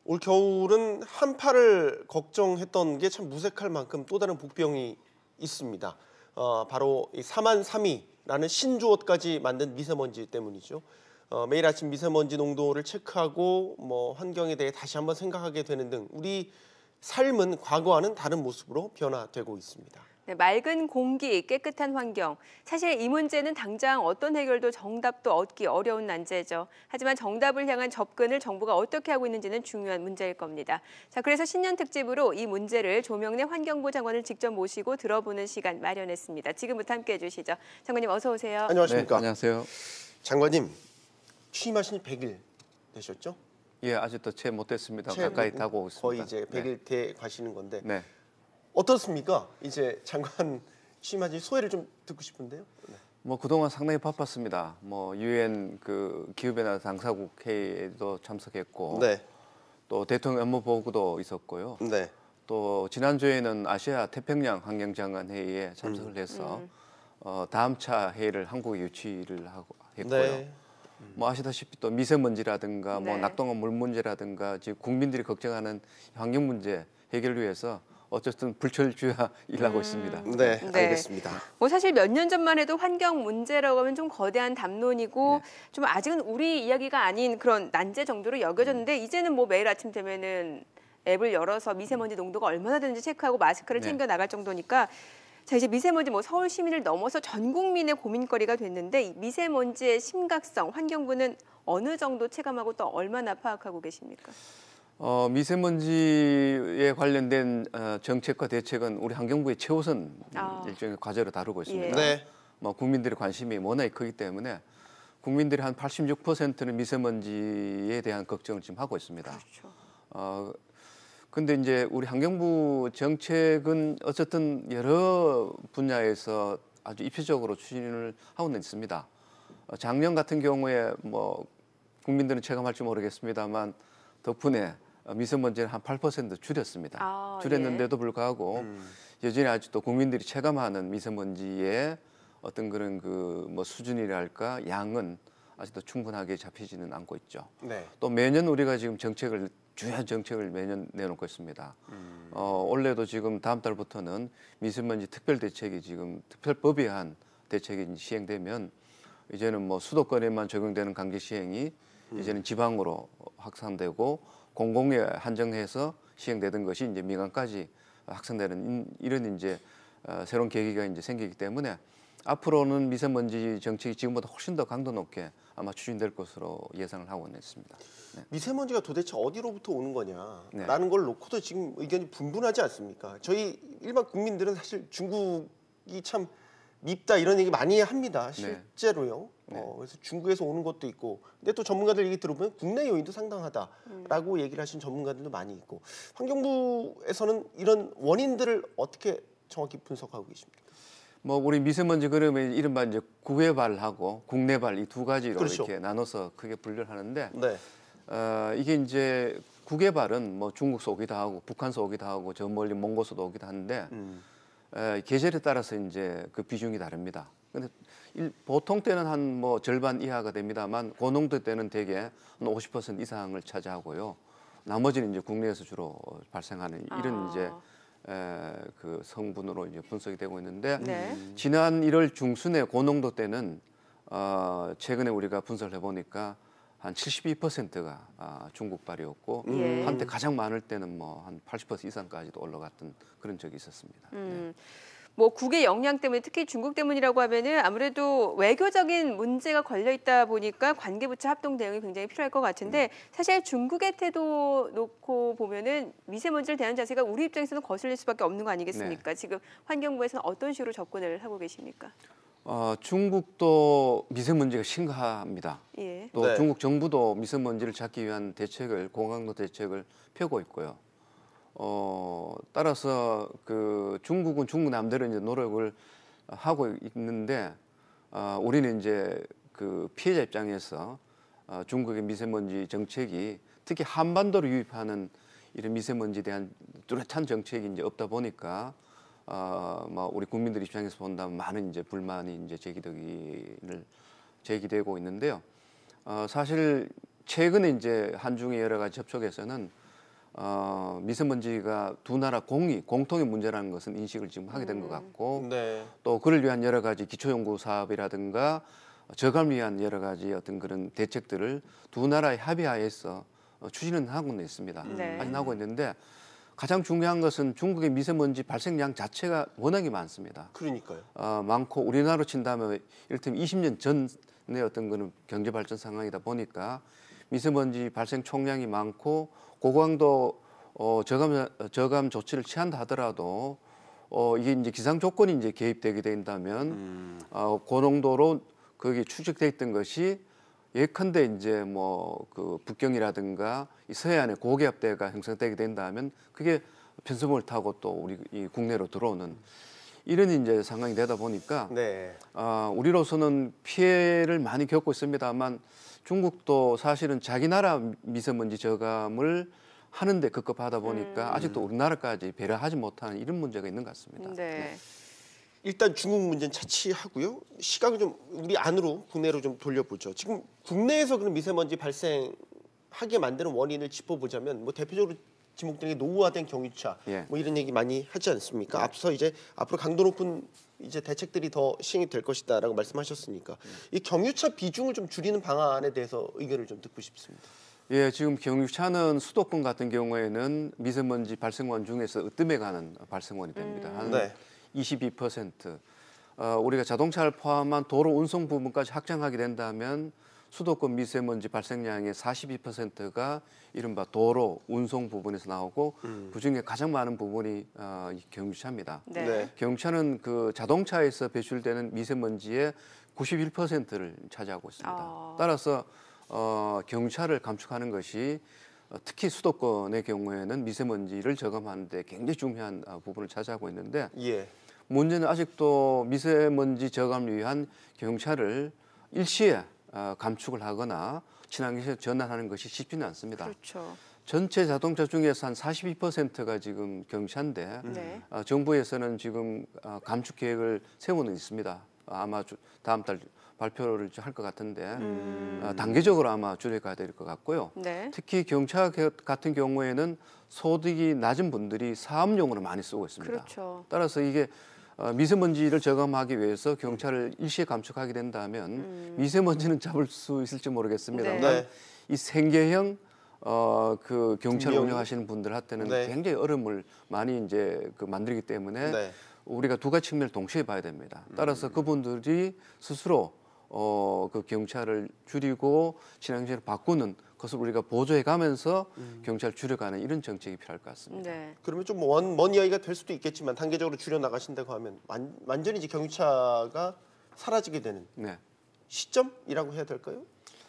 올 겨울은 한파를 걱정했던 게 참 무색할 만큼 또 다른 복병이 있습니다. 바로 이 사만3이라는 신조어까지 만든 미세먼지 때문이죠. 매일 아침 미세먼지 농도를 체크하고 환경에 대해 다시 한번 생각하게 되는 등 우리 삶은 과거와는 다른 모습으로 변화되고 있습니다. 네, 맑은 공기, 깨끗한 환경. 사실 이 문제는 당장 어떤 해결도 정답도 얻기 어려운 난제죠. 하지만 정답을 향한 접근을 정부가 어떻게 하고 있는지는 중요한 문제일 겁니다. 자, 그래서 신년 특집으로 이 문제를 조명래 환경부 장관을 직접 모시고 들어보는 시간 마련했습니다. 지금부터 함께해 주시죠. 장관님 어서 오세요. 안녕하십니까. 네, 안녕하세요. 장관님, 취임하신 100일 되셨죠? 예, 아직도 채 못했습니다. 가까이 타고 있습니다. 거의 이제 100일 돼 가시는 건데. 네. 어떻습니까? 이제 장관 취임하신 소회를 좀 듣고 싶은데요. 네. 그동안 상당히 바빴습니다. 유엔 그 기후변화 당사국 회의에도 참석했고, 네. 또 대통령 업무 보고도 있었고요. 네. 또 지난주에는 아시아 태평양 환경장관 회의에 참석을 해서 다음 차 회의를 한국에 유치를 했고요. 네. 아시다시피 또 미세먼지라든가 네. 낙동강 물 문제라든가 지금 국민들이 걱정하는 환경 문제 해결을 위해서 어쨌든 불철주야 일하고 있습니다. 네, 알겠습니다. 사실 몇 년 전만 해도 환경 문제라고 하면 좀 거대한 담론이고 네. 좀 아직은 우리 이야기가 아닌 그런 난제 정도로 여겨졌는데 이제는 매일 아침 되면은 앱을 열어서 미세먼지 농도가 얼마나 되는지 체크하고 마스크를 챙겨 나갈 정도니까 자, 이제 미세먼지 서울 시민을 넘어서 전 국민의 고민거리가 됐는데 이 미세먼지의 심각성 환경부는 어느 정도 체감하고 또 얼마나 파악하고 계십니까? 미세먼지에 관련된 정책과 대책은 우리 환경부의 최우선 일종의 과제로 다루고 있습니다. 예. 네. 국민들의 관심이 워낙에 크기 때문에 국민들이 한 86%는 미세먼지에 대한 걱정을 지금 하고 있습니다. 그렇죠. 근데 이제 우리 환경부 정책은 어쨌든 여러 분야에서 아주 입체적으로 추진을 하고는 있습니다. 작년 같은 경우에 국민들은 체감할지 모르겠습니다만 덕분에 미세먼지를 한 8% 줄였습니다. 줄였는데도 불구하고 여전히 아직도 국민들이 체감하는 미세먼지의 어떤 그런 수준이랄까 양은 아직도 충분하게 잡히지는 않고 있죠. 네. 또 매년 우리가 지금 주요한 정책을 매년 내놓고 있습니다. 올해도 지금 다음 달부터는 미세먼지 특별대책이 지금 특별법에 한 대책이 시행되면 이제는 수도권에만 적용되는 강제 시행이 이제는 지방으로 확산되고 공공에 한정해서 시행되던 것이 이제 민간까지 확산되는 이런 이제 새로운 계기가 이제 생기기 때문에 앞으로는 미세먼지 정책이 지금보다 훨씬 더 강도 높게 아마 추진될 것으로 예상을 하고 있습니다. 네. 미세먼지가 도대체 어디로부터 오는 거냐라는 걸 놓고도 지금 의견이 분분하지 않습니까? 저희 일반 국민들은 사실 중국이 참 밉다 이런 얘기 많이 합니다. 실제로요. 그래서 중국에서 오는 것도 있고, 근데 또 전문가들 얘기 들어보면 국내 요인도 상당하다라고 얘기를 하신 전문가들도 많이 있고, 환경부에서는 이런 원인들을 어떻게 정확히 분석하고 계십니까? 우리 미세먼지 그러면 이른바 이제 국외발하고 국내발 이 두 가지로 그렇죠. 이렇게 나눠서 크게 분류를 하는데 네. 이게 이제 국외발은 중국서 오기도 하고 북한서 오기도 하고 저 멀리 몽고서도 오기도 하는데 계절에 따라서 이제 그 비중이 다릅니다. 근데 보통 때는 한 절반 이하가 됩니다만 고농도 때는 대개 한 50% 이상을 차지하고요. 나머지는 이제 국내에서 주로 발생하는 이런 이제 그 성분으로 이제 분석이 되고 있는데 지난 1월 중순에 고농도 때는 최근에 우리가 분석을 해보니까 한 72%가 중국발이었고 한때 가장 많을 때는 한 80% 이상까지도 올라갔던 그런 적이 있었습니다. 네. 국의 역량 때문에 특히 중국 때문이라고 하면은 아무래도 외교적인 문제가 걸려 있다 보니까 관계부처 합동 대응이 굉장히 필요할 것 같은데 사실 중국의 태도 놓고 보면은 미세먼지를 대하는 자세가 우리 입장에서는 거슬릴 수밖에 없는 거 아니겠습니까? 지금 환경부에서는 어떤 식으로 접근을 하고 계십니까? 중국도 미세먼지가 심각합니다. 예. 또 중국 정부도 미세먼지를 잡기 위한 대책을 고강도 대책을 펴고 있고요. 따라서 그 중국은 중국 남대로 이제 노력을 하고 있는데 우리는 이제 그 피해자 입장에서 중국의 미세먼지 정책이 특히 한반도를 유입하는 이런 미세먼지에 대한 뚜렷한 정책이 이제 없다 보니까 우리 국민들 입장에서 본다면 많은 이제 불만이 이제 제기되고 있는데요. 사실 최근에 이제 한중의 여러 가지 접촉에서는 미세먼지가 두 나라 공통의 문제라는 것은 인식을 지금 하게 된 것 같고 네. 또 그를 위한 여러 가지 기초연구 사업이라든가 저감을 위한 여러 가지 어떤 그런 대책들을 두 나라의 합의하에서 추진은 하고는 있습니다. 네. 하긴 하고 있는데 가장 중요한 것은 중국의 미세먼지 발생량 자체가 워낙에 많습니다. 그러니까요. 많고 우리나라로 친다면 이를테면 20년 전의 어떤 그런 경제 발전 상황이다 보니까 미세먼지 발생 총량이 많고 고강도 저감 조치를 취한다 하더라도 이게 이제 기상 조건이 이제 개입되게 된다면 고농도로 거기 추적돼 있던 것이 예컨대 이제 뭐 그 북경이라든가 이 서해안에 고기압대가 형성되게 된다면 그게 편서봉을 타고 또 우리 이 국내로 들어오는 이런 이제 상황이 되다 보니까 네. 우리로서는 피해를 많이 겪고 있습니다만 중국도 사실은 자기 나라 미세먼지 저감을 하는데 급급하다 보니까 아직도 우리나라까지 배려하지 못하는 이런 문제가 있는 것 같습니다. 네. 일단 중국 문제는 차치하고요. 시각을 좀 우리 안으로 국내로 좀 돌려보죠. 지금 국내에서 그런 미세먼지 발생하게 만드는 원인을 짚어보자면 뭐 대표적으로 지목되는 게 노후화된 경유차 예. 뭐 이런 얘기 많이 하지 않습니까? 앞서 이제 앞으로 강도 높은 이제 대책들이 더 시행이 될 것이다라고 말씀하셨으니까 이 경유차 비중을 좀 줄이는 방안에 대해서 의견을 좀 듣고 싶습니다. 예, 지금 경유차는 수도권 같은 경우에는 미세먼지 발생원 중에서 으뜸에 가는 발생원이 됩니다. 한 네. 22%. 우리가 자동차를 포함한 도로 운송 부분까지 확장하게 된다면 수도권 미세먼지 발생량의 42%가 이른바 도로 운송 부분에서 나오고 그중에 가장 많은 부분이 이 경유차입니다. 네. 네. 경유차는 그 자동차에서 배출되는 미세먼지의 91%를 차지하고 있습니다. 따라서 경유차를 감축하는 것이 특히 수도권의 경우에는 미세먼지를 저감하는 데 굉장히 중요한 부분을 차지하고 있는데 예. 문제는 아직도 미세먼지 저감을 위한 경유차를 일시에 감축을 하거나 친환경시에 전환하는 것이 쉽지는 않습니다. 그렇죠. 전체 자동차 중에서 한 42%가 지금 경유차인데 네. 정부에서는 지금 감축 계획을 세우는 있습니다. 아마 다음 달 발표를 할 것 같은데 단계적으로 아마 줄여가야 될 것 같고요. 네. 특히 경차 같은 경우에는 소득이 낮은 분들이 사업용으로 많이 쓰고 있습니다. 그렇죠. 따라서 이게 미세먼지를 저감하기 위해서 경차를 일시에 감축하게 된다면 미세먼지는 잡을 수 있을지 모르겠습니다만 네. 이 생계형 그 경차를 중형. 운영하시는 분들한테는 네. 굉장히 어려움을 많이 이제 그 만들기 때문에 네. 우리가 두 가지 측면을 동시에 봐야 됩니다. 따라서 그분들이 스스로 그 경차를 줄이고 친환경차를 바꾸는 것을 우리가 보조해 가면서 경차를 줄여가는 이런 정책이 필요할 것 같습니다. 네. 그러면 좀 먼 이야기가 될 수도 있겠지만 단계적으로 줄여 나가신다고 하면 완전히 이제 경유차가 사라지게 되는 네. 시점이라고 해야 될까요?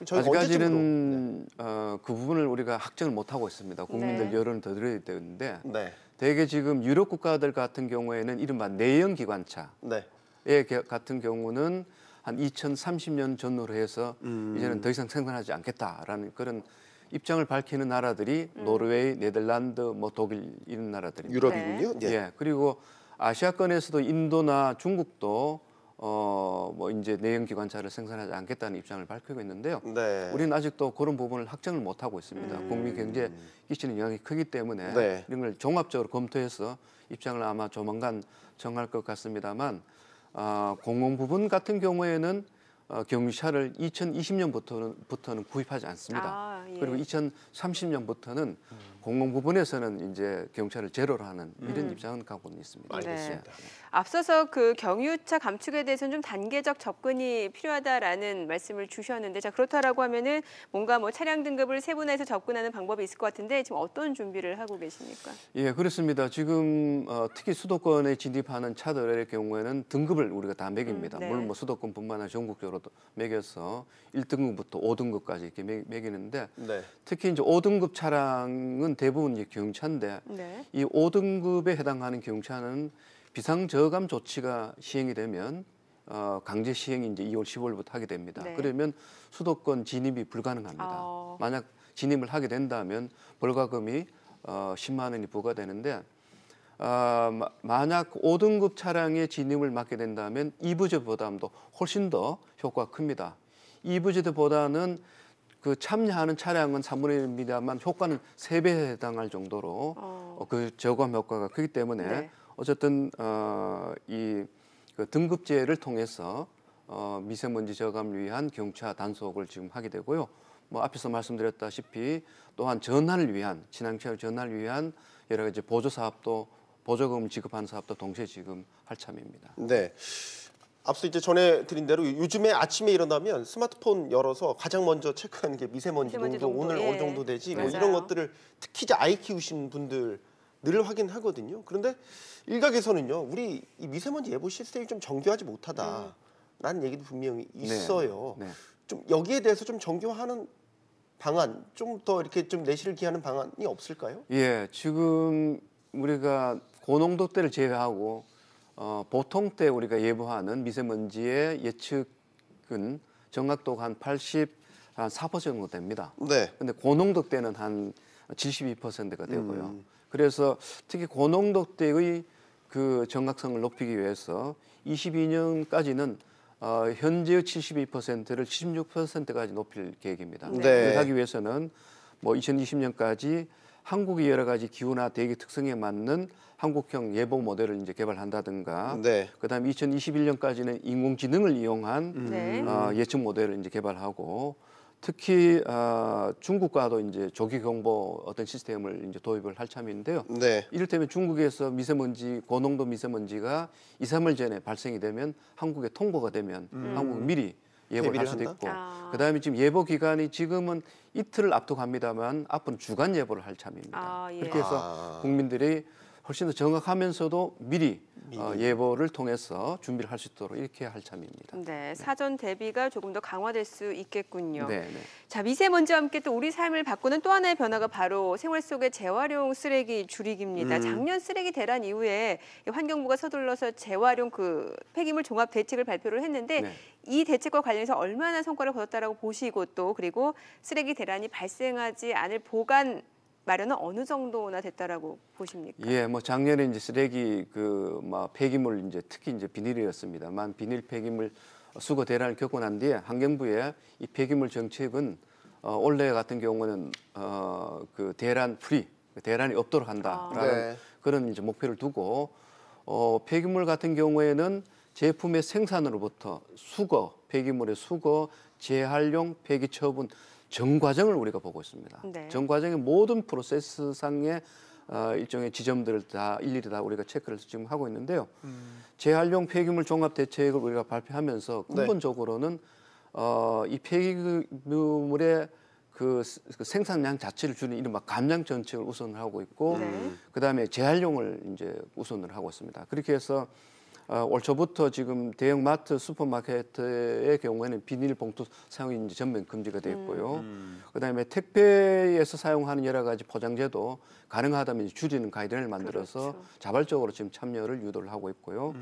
저희가 아직까지는 그 부분을 우리가 확정을 못 하고 있습니다. 국민들 네. 여론을 더 들어야 되는데 네. 대개 지금 유럽 국가들 같은 경우에는 이른바 내연 기관차의 네. 같은 경우는 한 2030년 전후로 해서 이제는 더 이상 생산하지 않겠다라는 그런 입장을 밝히는 나라들이 노르웨이, 네덜란드, 뭐 독일 이런 나라들입니다. 유럽이군요. 네. 예. 그리고 아시아권에서도 인도나 중국도 뭐 이제 내연 기관차를 생산하지 않겠다는 입장을 밝히고 있는데요. 네. 우리는 아직도 그런 부분을 확정을 못 하고 있습니다. 국민 경제에 끼치는 영향이 크기 때문에 네. 이런 걸 종합적으로 검토해서 입장을 아마 조만간 정할 것 같습니다만 공공 부분 같은 경우에는 경유차를 2020년부터는 구입하지 않습니다. 예. 그리고 2030년부터는 공공 부분에서는 이제 경차를 제로로 하는 이런 입장은 갖고 있습니다. 알겠습니다. 앞서서 그 경유차 감축에 대해서는 좀 단계적 접근이 필요하다라는 말씀을 주셨는데, 자 그렇다라고 하면은 뭔가 뭐 차량 등급을 세분화해서 접근하는 방법이 있을 것 같은데 지금 어떤 준비를 하고 계십니까? 예, 그렇습니다. 지금 특히 수도권에 진입하는 차들의 경우에는 등급을 우리가 다 매깁니다. 네. 물론 뭐 수도권뿐만 아니라 전국적으로도 매겨서 1등급부터 5등급까지 이렇게 매기는데 네. 특히 이제 5등급 차량은 대부분 이제 경차인데 네. 이 5등급에 해당하는 경차는 비상저감 조치가 시행이 되면 강제 시행이 이제 2월 15일부터 하게 됩니다. 네. 그러면 수도권 진입이 불가능합니다. 만약 진입을 하게 된다면 벌과금이 10만 원이 부과되는데 만약 5등급 차량의 진입을 막게 된다면 2부제 부담도 훨씬 더 효과가 큽니다. 2부제보다는 그 참여하는 차량은 3분의 1입니다만 효과는 3배에 해당할 정도로 그 저감 효과가 크기 때문에 네. 어쨌든 이 그 등급제를 통해서 미세먼지 저감을 위한 경차 단속을 지금 하게 되고요. 뭐 앞에서 말씀드렸다시피 또한 전환을 위한 친환경 전환을 위한 여러 가지 보조 사업도 보조금을 지급하는 사업도 동시에 지금 할 참입니다. 네. 앞서 이제 전해드린 대로 요즘에 아침에 일어나면 스마트폰 열어서 가장 먼저 체크하는 게 미세먼지 농도 오늘 예. 어느 정도 되지 뭐 맞아요. 이런 것들을 특히 이제 아이 키우신 분들 늘 확인하거든요. 그런데 일각에서는요, 우리 이 미세먼지 예보 시스템이 좀 정교하지 못하다라는 얘기도 분명히 있어요. 네. 좀 여기에 대해서 좀 정교화하는 방안, 좀 더 이렇게 좀 내실을 기하는 방안이 없을까요? 예, 지금 우리가 고농도대를 제외하고 보통 때 우리가 예보하는 미세먼지의 예측은 정확도가 한 84% 정도 됩니다. 네. 근데 고농도 때는 한 72%가 되고요. 그래서 특히 고농도 때의 그 정확성을 높이기 위해서 22년까지는 현재의 72%를 76%까지 높일 계획입니다. 네. 그렇게 하기 위해서는 뭐 2020년까지 한국의 여러 가지 기후나 대기 특성에 맞는 한국형 예보 모델을 이제 개발한다든가, 네. 그다음에 2021년까지는 인공지능을 이용한 네. 예측 모델을 이제 개발하고, 특히 중국과도 이제 조기 경보 어떤 시스템을 이제 도입을 할 참인데요. 네. 이를테면 중국에서 미세먼지 고농도 미세먼지가 2, 3일 전에 발생이 되면 한국에 통보가 되면 한국은 미리 예보를 할 수도 대비를 있고, 한다? 그다음에 지금 예보 기간이 지금은 이틀을 앞두고 합니다만 앞으로는 주간 예보를 할 참입니다. 예. 그렇게 해서 국민들이 훨씬 더 정확하면서도 미리 예보를 통해서 준비를 할 수 있도록 이렇게 할 참입니다. 네, 사전 대비가 조금 더 강화될 수 있겠군요. 네, 네. 자, 미세먼지와 함께 또 우리 삶을 바꾸는 또 하나의 변화가 바로 생활 속의 재활용 쓰레기 줄이기입니다. 작년 쓰레기 대란 이후에 환경부가 서둘러서 재활용 그 폐기물 종합 대책을 발표를 했는데 네. 이 대책과 관련해서 얼마나 성과를 거뒀다라고 보시고 또 그리고 쓰레기 대란이 발생하지 않을 보관 마련은 어느 정도나 됐다라고 보십니까? 예, 뭐 작년에 이제 쓰레기 폐기물 이제 특히 이제 비닐이었습니다만 비닐 폐기물 수거 대란을 겪고 난 뒤에 환경부의 이 폐기물 정책은 올해 같은 경우는 그 대란 프리, 대란이 없도록 한다라는 네. 그런 이제 목표를 두고 폐기물 같은 경우에는 제품의 생산으로부터 수거, 폐기물의 수거, 재활용, 폐기 처분 전 과정을 우리가 보고 있습니다. 네. 전 과정의 모든 프로세스상의 일종의 지점들을 다 일일이 다 우리가 체크를 지금 하고 있는데요. 재활용 폐기물 종합 대책을 우리가 발표하면서 근본적으로는 이 폐기물의 그 생산량 자체를 줄이는 이른바 감량 정책을 우선을 하고 있고, 그다음에 재활용을 이제 우선을 하고 있습니다. 그렇게 해서 올 초부터 지금 대형 마트, 슈퍼마켓의 경우에는 비닐 봉투 사용이 이제 전면 금지가 되어 있고요. 그다음에 택배에서 사용하는 여러 가지 포장재도 가능하다면 줄이는 가이드라인을 만들어서 그렇죠. 자발적으로 지금 참여를 유도를 하고 있고요.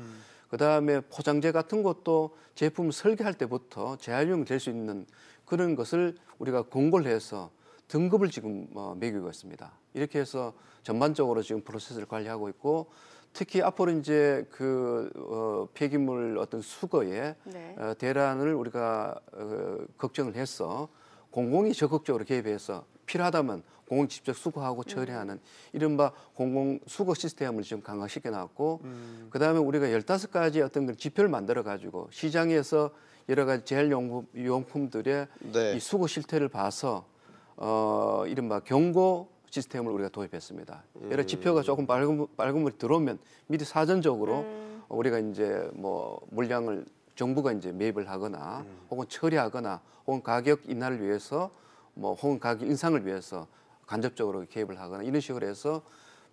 그다음에 포장재 같은 것도 제품 설계할 때부터 재활용이 될 수 있는 그런 것을 우리가 공고를 해서 등급을 지금 매기고 있습니다. 이렇게 해서 전반적으로 지금 프로세스를 관리하고 있고, 특히 앞으로 이제 그 폐기물 어떤 수거에 네. 대란을 우리가 걱정을 해서 공공이 적극적으로 개입해서 필요하다면 공공이 직접 수거하고 처리하는 이른바 공공 수거 시스템을 지금 강화시켜 놨고, 그다음에 우리가 15가지 어떤 그 지표를 만들어 가지고 시장에서 여러 가지 재활용품들의 네. 이 수거 실태를 봐서 이른바 경고 시스템을 우리가 도입했습니다. 여러 지표가 조금 빨간물이 들어오면 미리 사전적으로 우리가 이제 뭐 물량을 정부가 이제 매입을 하거나 혹은 처리하거나 혹은 가격 인하를 위해서 뭐 혹은 가격 인상을 위해서 간접적으로 개입을 하거나 이런 식으로 해서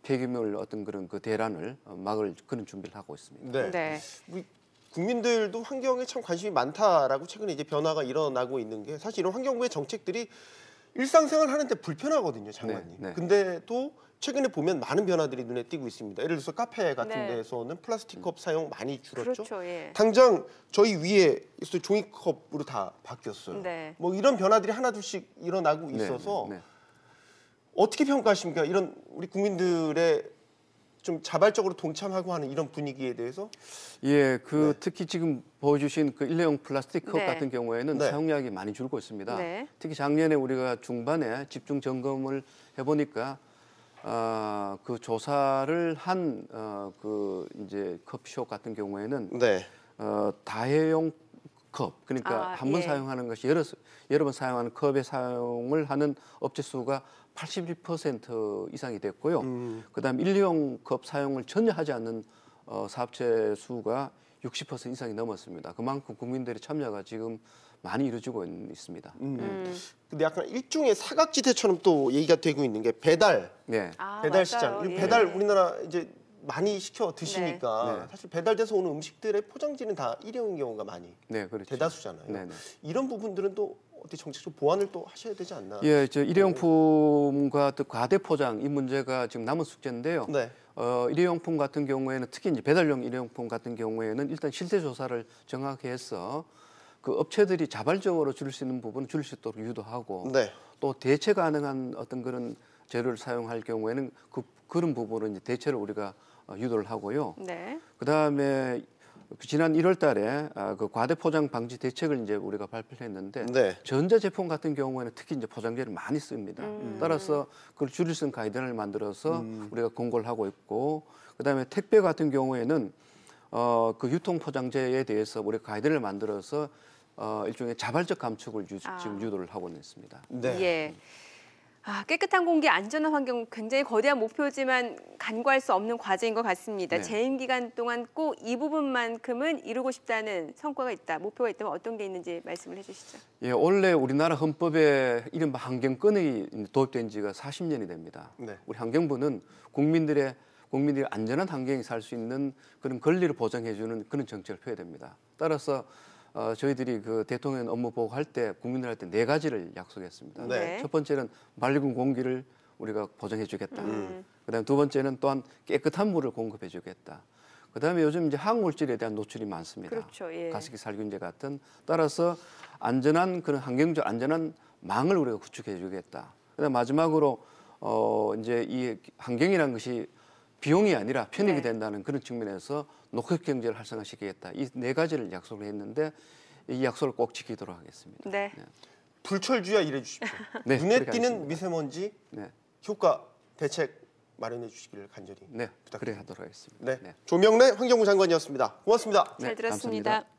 폐기물 어떤 그런 그 대란을 막을 그런 준비를 하고 있습니다. 네. 네. 우리 국민들도 환경에 참 관심이 많다라고 최근에 이제 변화가 일어나고 있는 게, 사실 이런 환경부의 정책들이 일상생활 하는데 불편하거든요, 장관님. 네. 근데 또 최근에 보면 많은 변화들이 눈에 띄고 있습니다. 예를 들어서 카페 같은 네. 데서는 플라스틱 컵 사용 많이 줄었죠. 그렇죠. 예. 당장 저희 위에 종이컵으로 다 바뀌었어요. 네. 뭐 이런 변화들이 하나둘씩 일어나고 있어서 어떻게 평가하십니까? 이런 우리 국민들의 좀 자발적으로 동참하고 하는 이런 분위기에 대해서 예, 그 네. 특히 지금 보여주신 그 일회용 플라스틱 컵 네. 같은 경우에는 네. 사용량이 많이 줄고 있습니다. 네. 특히 작년에 우리가 중반에 집중 점검을 해보니까 그 조사를 한 그 이제 커피숍 같은 경우에는 네. 다회용 컵 그러니까 한 번 예. 사용하는 것이 여러 번 사용하는 컵의 사용을 하는 업체 수가 81% 이상이 됐고요. 그다음 일회용 컵 사용을 전혀 하지 않는 사업체 수가 60% 이상이 넘었습니다. 그만큼 국민들의 참여가 지금 많이 이루어지고 있습니다. 근데 약간 일종의 사각지대처럼 또 얘기가 되고 있는 게 배달 네. 배달 맞아요. 시장. 예. 배달 우리나라 이제 많이 시켜 드시니까 네. 사실 배달돼서 오는 음식들의 포장지는 다 일회용인 경우가 많이 네, 그렇죠. 대다수잖아요. 네, 네. 이런 부분들은 또 어떻게 정책적으로 보완을 또 하셔야 되지 않나? 예, 저 일회용품과 또 과대 포장 이 문제가 지금 남은 숙제인데요. 네. 일회용품 같은 경우에는 특히 이제 배달용 일회용품 같은 경우에는 일단 실태 조사를 정확히 해서 그 업체들이 자발적으로 줄일 수 있는 부분은 줄일 수 있도록 유도하고 네. 또 대체 가능한 어떤 그런 재료를 사용할 경우에는 그런 부분은 이제 대체를 우리가 유도를 하고요. 네. 그다음에 지난 1월달에 그 과대 포장 방지 대책을 이제 우리가 발표를 했는데 네. 전자 제품 같은 경우에는 특히 이제 포장재를 많이 씁니다. 따라서 그걸 줄일 수 있는 가이드라인을 만들어서 우리가 공고를 하고 있고 그다음에 택배 같은 경우에는 그 유통 포장재에 대해서 우리가 가이드를 만들어서 일종의 자발적 감축을 지금 유도를 하고 있습니다. 네. 예. 깨끗한 공기, 안전한 환경 굉장히 거대한 목표지만 간과할 수 없는 과제인 것 같습니다. 네. 재임 기간 동안 꼭 이 부분만큼은 이루고 싶다는 성과가 있다, 목표가 있다면 어떤 게 있는지 말씀을 해주시죠. 예, 원래 우리나라 헌법에 이른바 환경권이 도입된 지가 40년이 됩니다. 네. 우리 환경부는 국민들이 안전한 환경에 살 수 있는 그런 권리를 보장해주는 그런 정책을 펴야 됩니다. 따라서 저희들이 그 대통령 업무 보고할 때 국민들한테 4가지를 약속했습니다. 네. 첫 번째는 맑은 공기를 우리가 보장해주겠다. 그다음 두 번째는 또한 깨끗한 물을 공급해주겠다. 그다음에 요즘 이제 화학물질에 대한 노출이 많습니다. 그렇죠. 예. 가습기 살균제 같은 따라서 안전한 그런 환경적 안전한 망을 우리가 구축해주겠다. 그다음 마지막으로 이제 이 환경이라는 것이 비용이 아니라 편익이 네. 된다는 그런 측면에서 녹색 경제를 활성화시키겠다. 이 4가지를 약속을 했는데 이 약속을 꼭 지키도록 하겠습니다. 네. 불철주야 일해 주십시오. 네, 눈에 그렇게 띄는 하겠습니다. 미세먼지 네, 효과 대책 마련해 주시기를 간절히 네, 부탁드립니다. 그래 하도록 하겠습니다. 네. 조명래 환경부 장관이었습니다. 고맙습니다. 네, 잘 들었습니다. 감사합니다.